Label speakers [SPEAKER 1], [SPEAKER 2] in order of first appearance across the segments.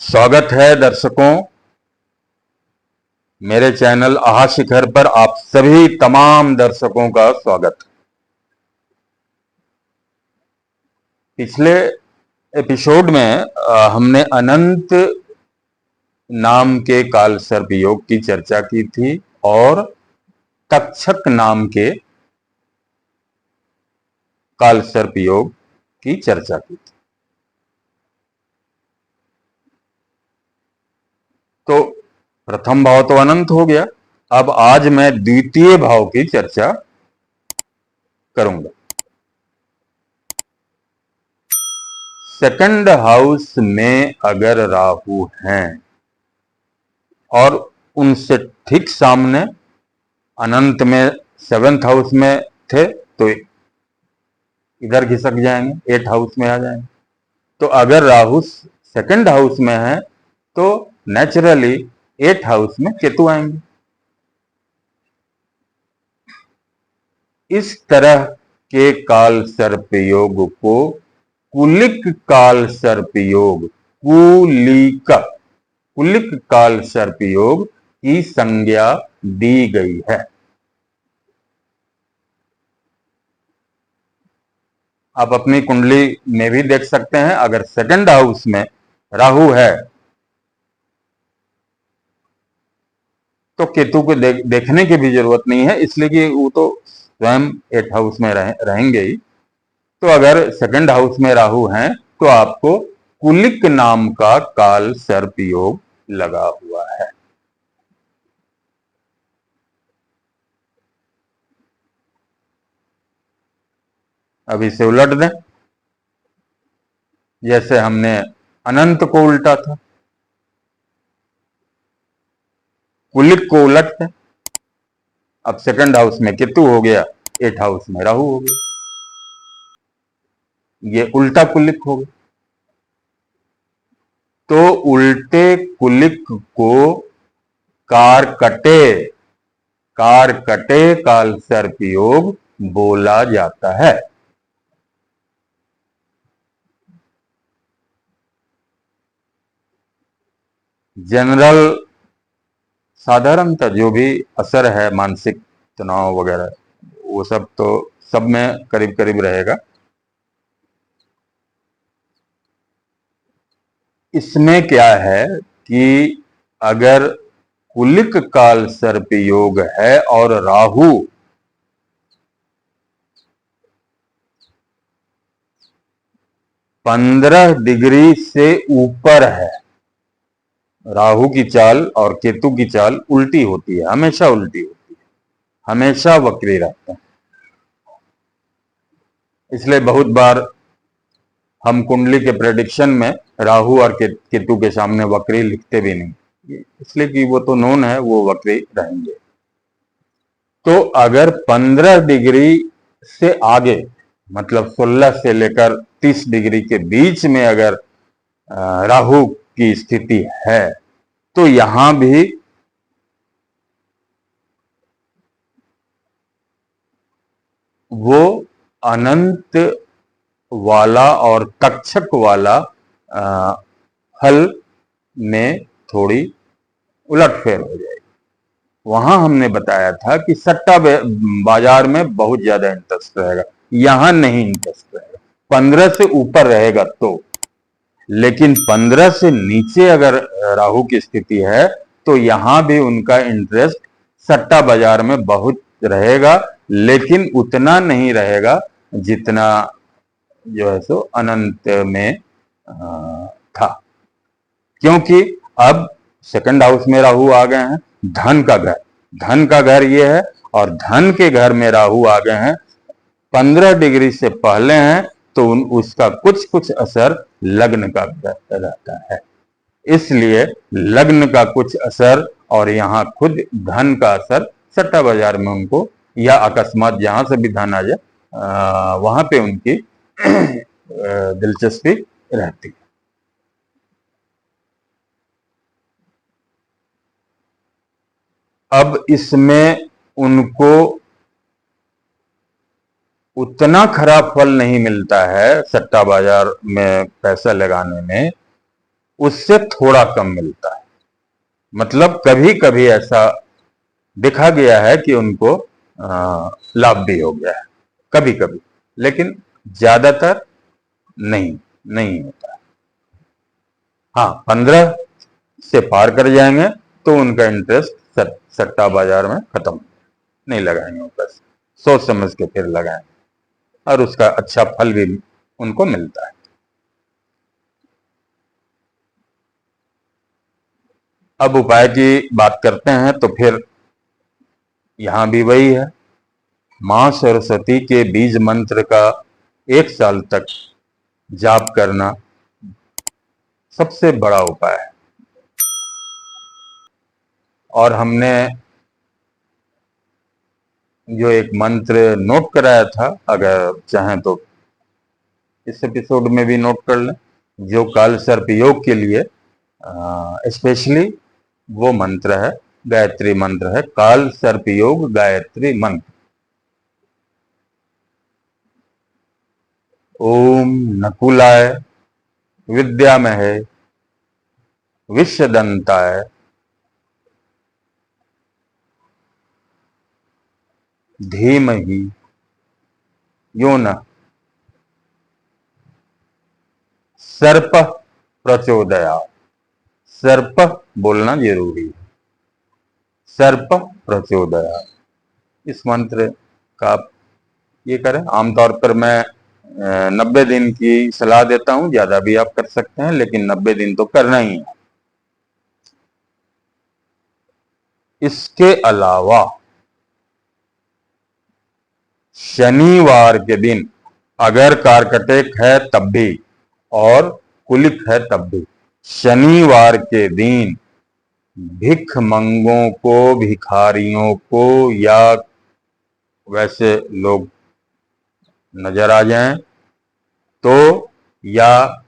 [SPEAKER 1] स्वागत है दर्शकों, मेरे चैनल आहा शिखर पर आप सभी तमाम दर्शकों का स्वागत। पिछले एपिसोड में हमने अनंत नाम के काल सर्प योग की चर्चा की थी और तक्षक नाम के काल सर्प योग की चर्चा की थी। तो प्रथम भाव तो अनंत हो गया। अब आज मैं द्वितीय भाव की चर्चा करूंगा। सेकंड हाउस में अगर राहु हैं और उनसे ठीक सामने अनंत में सेवेंथ हाउस में थे तो इधर घिसक जाएंगे, 8th हाउस में आ जाएंगे। तो अगर राहु सेकंड हाउस में है तो नेचुरली 8th हाउस में केतु आएंगे। इस तरह के काल सर्प योग को कुलिक काल सर्प योग, कुलिक काल सर्प योग की संज्ञा दी गई है। आप अपनी कुंडली में भी देख सकते हैं, अगर सेकंड हाउस में राहु है तो केतु को देखने की भी जरूरत नहीं है, इसलिए कि वो तो स्वयं 8th हाउस में रहेंगे ही। तो अगर सेकंड हाउस में राहु हैं तो आपको कुलिक नाम का काल सर्प योग लगा हुआ है। अब इसे उलट दें, जैसे हमने अनंत को उल्टा था, कुलिक को उलट दें। अब सेकंड हाउस में केतु हो गया, 8th हाउस में राहु हो गया, ये उल्टा कुलिक हो गया। तो उल्टे कुलिक को कारकटे काल सर्प योग बोला जाता है। जनरल साधारणतः जो भी असर है मानसिक तनाव वगैरह, वो सब तो सब में करीब करीब रहेगा। इसमें क्या है कि अगर कुलिक काल सर्प योग है और राहु 15 डिग्री से ऊपर है, राहु की चाल और केतु की चाल उल्टी होती है, हमेशा उल्टी होती है, हमेशा वक्री रहता है। इसलिए बहुत बार हम कुंडली के प्रेडिक्शन में राहु और केतु के सामने वक्री लिखते भी नहीं, इसलिए कि वो तो नोन है, वो वक्री रहेंगे। तो अगर 15 डिग्री से आगे, मतलब 16 से लेकर 30 डिग्री के बीच में अगर राहु की स्थिति है तो यहां भी वो अनंत वाला और तक्षक वाला फल में थोड़ी उलटफेर हो जाएगी। वहां हमने बताया था कि सट्टा बाजार में बहुत ज्यादा इंटरेस्ट रहेगा, यहां नहीं इंटरेस्ट रहेगा। 15 से ऊपर रहेगा तो, लेकिन 15 से नीचे अगर राहु की स्थिति है तो यहां भी उनका इंटरेस्ट सट्टा बाजार में बहुत रहेगा, लेकिन उतना नहीं रहेगा जितना जो है सो अनंत में था। क्योंकि अब सेकंड हाउस में राहु आ गए हैं, धन का घर ये है, और धन के घर में राहु आ गए हैं, 15 डिग्री से पहले हैं, तो उसका कुछ कुछ असर लग्न का रहता है। इसलिए लग्न का कुछ असर और यहाँ खुद धन का असर सट्टा बाजार में उनको, या अकस्मात जहां से भी धन आ जाए वहां पे उनकी दिलचस्पी रहती है। अब इसमें उनको उतना खराब फल नहीं मिलता है सट्टा बाजार में पैसा लगाने में, उससे थोड़ा कम मिलता है। मतलब कभी कभी ऐसा देखा गया है कि उनको लाभ भी हो गया है, कभी कभी, लेकिन ज्यादातर नहीं नहीं होता है। हाँ, 15 से पार कर जाएंगे तो उनका इंटरेस्ट सट्टा बाजार में खत्म, नहीं लगाएंगे, बस सोच समझ के फिर लगाएंगे और उसका अच्छा फल भी उनको मिलता है। अब उपाय की बात करते हैं तो फिर यहां भी वही है, मां सरस्वती के बीज मंत्र का 1 साल तक जाप करना सबसे बड़ा उपाय है। और हमने जो एक मंत्र नोट कराया था, अगर चाहें तो इस एपिसोड में भी नोट कर लें, जो काल सर्प योग के लिए स्पेशली वो मंत्र है, गायत्री मंत्र है, काल सर्प योग गायत्री मंत्र। ओम नकुलाय विद्यामहे विश्वदंताय धीमहि यो न सर्प प्रचोदयात्। सर्प बोलना जरूरी है, सर्प प्रचोदयात्। इस मंत्र का आप ये करें। आमतौर पर मैं 90 दिन की सलाह देता हूं, ज्यादा भी आप कर सकते हैं, लेकिन 90 दिन तो करना ही है। इसके अलावा शनिवार के दिन, अगर कार्कटेक है तब भी और कुलिक है तब भी, शनिवार के दिन भिखमंगों को, भिखारियों को, या वैसे लोग नजर आ जाएं तो, या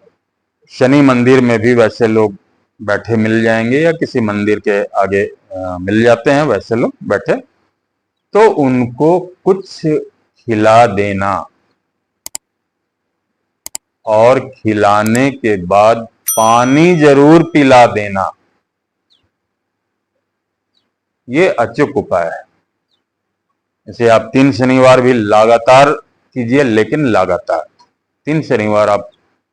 [SPEAKER 1] शनि मंदिर में भी वैसे लोग बैठे मिल जाएंगे, या किसी मंदिर के आगे मिल जाते हैं वैसे लोग बैठे, तो उनको कुछ खिला देना, और खिलाने के बाद पानी जरूर पिला देना। ये अचूक उपाय है। इसे आप 3 शनिवार भी लगातार कीजिए, लेकिन लगातार 3 शनिवार आप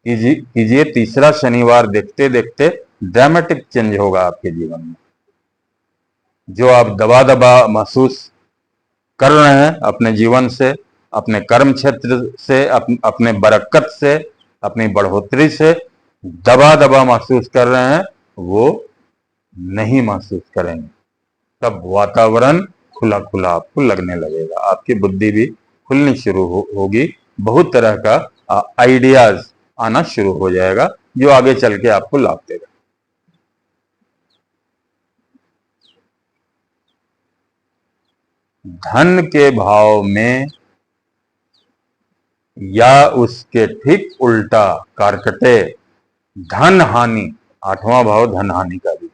[SPEAKER 1] कीजिए। तीसरा शनिवार देखते देखते ड्रामेटिक चेंज होगा आपके जीवन में। जो आप दबा दबा महसूस कर रहे हैं अपने जीवन से, अपने कर्म क्षेत्र से, अपने बरकत से, अपनी बढ़ोतरी से दबा दबा महसूस कर रहे हैं, वो नहीं महसूस करेंगे। तब वातावरण खुला खुला आपको लगने लगेगा, आपकी बुद्धि भी खुलनी शुरू होगी, बहुत तरह का आइडियाज आना शुरू हो जाएगा, जो आगे चल के आपको लाभ देगा। धन के भाव में या उसके ठीक उल्टा कार्कटे धन हानि, 8वां भाव धन हानि का भी,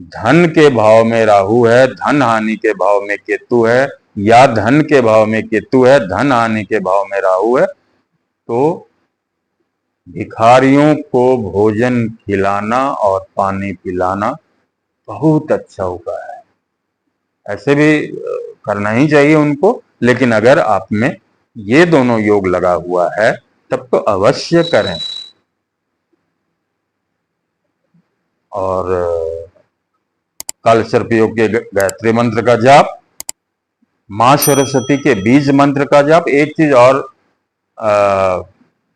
[SPEAKER 1] धन के भाव में राहु है, धन हानि के भाव में केतु है, या धन के भाव में केतु है, धन हानि के भाव में राहु है, तो भिखारियों को भोजन खिलाना और पानी पिलाना बहुत अच्छा उपाय है। ऐसे भी करना ही चाहिए उनको, लेकिन अगर आप में ये दोनों योग लगा हुआ है तब तो अवश्य करें। और काल सर्प योग के गायत्री मंत्र का जाप, मां सरस्वती के बीज मंत्र का जाप। एक चीज और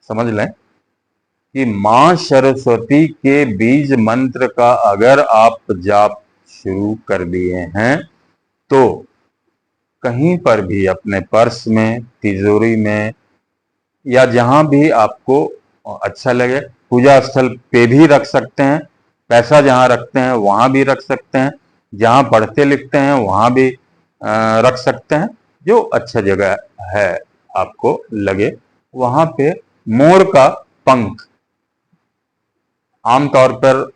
[SPEAKER 1] समझ लें कि मां सरस्वती के बीज मंत्र का अगर आप जाप शुरू कर दिए हैं तो कहीं पर भी अपने पर्स में, तिजोरी में, या जहां भी आपको अच्छा लगे, पूजा स्थल पे भी रख सकते हैं, पैसा जहां रखते हैं वहां भी रख सकते हैं, जहां पढ़ते लिखते हैं वहां भी रख सकते हैं, जो अच्छा जगह है आपको लगे वहां पे मोर का पंख, आमतौर पर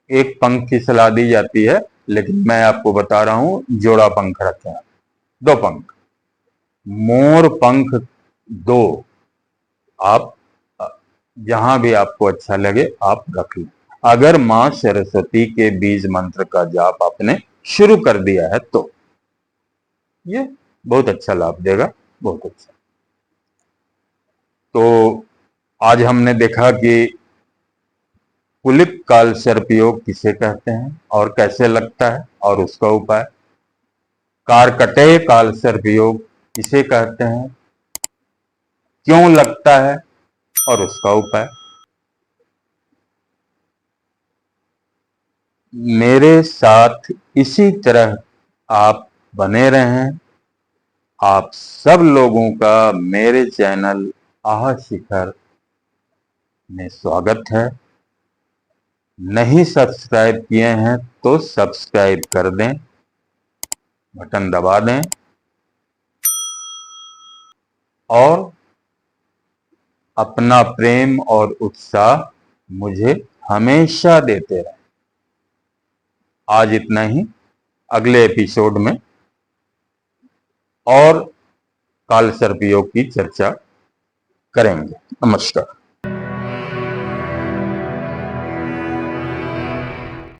[SPEAKER 1] एक पंख की सलाह दी जाती है, लेकिन मैं आपको बता रहा हूं जोड़ा पंख रखें, 2 पंख, मोर पंख 2 आप जहां भी आपको अच्छा लगे आप रख लें। अगर मां सरस्वती के बीज मंत्र का जाप आपने शुरू कर दिया है तो ये बहुत अच्छा लाभ देगा, बहुत अच्छा। तो आज हमने देखा कि कुलिक काल सर्प योग किसे कहते हैं और कैसे लगता है और उसका उपाय। कारकटेय काल सर्प योग किसे कहते हैं, क्यों लगता है और उसका उपाय। मेरे साथ इसी तरह आप बने रहें। आप सब लोगों का मेरे चैनल आह शिखर में स्वागत है। नहीं सब्सक्राइब किए हैं तो सब्सक्राइब कर दें, बटन दबा दें और अपना प्रेम और उत्साह मुझे हमेशा देते रहें। आज इतना ही। अगले एपिसोड में और काल सर्प योग की चर्चा करेंगे। नमस्कार।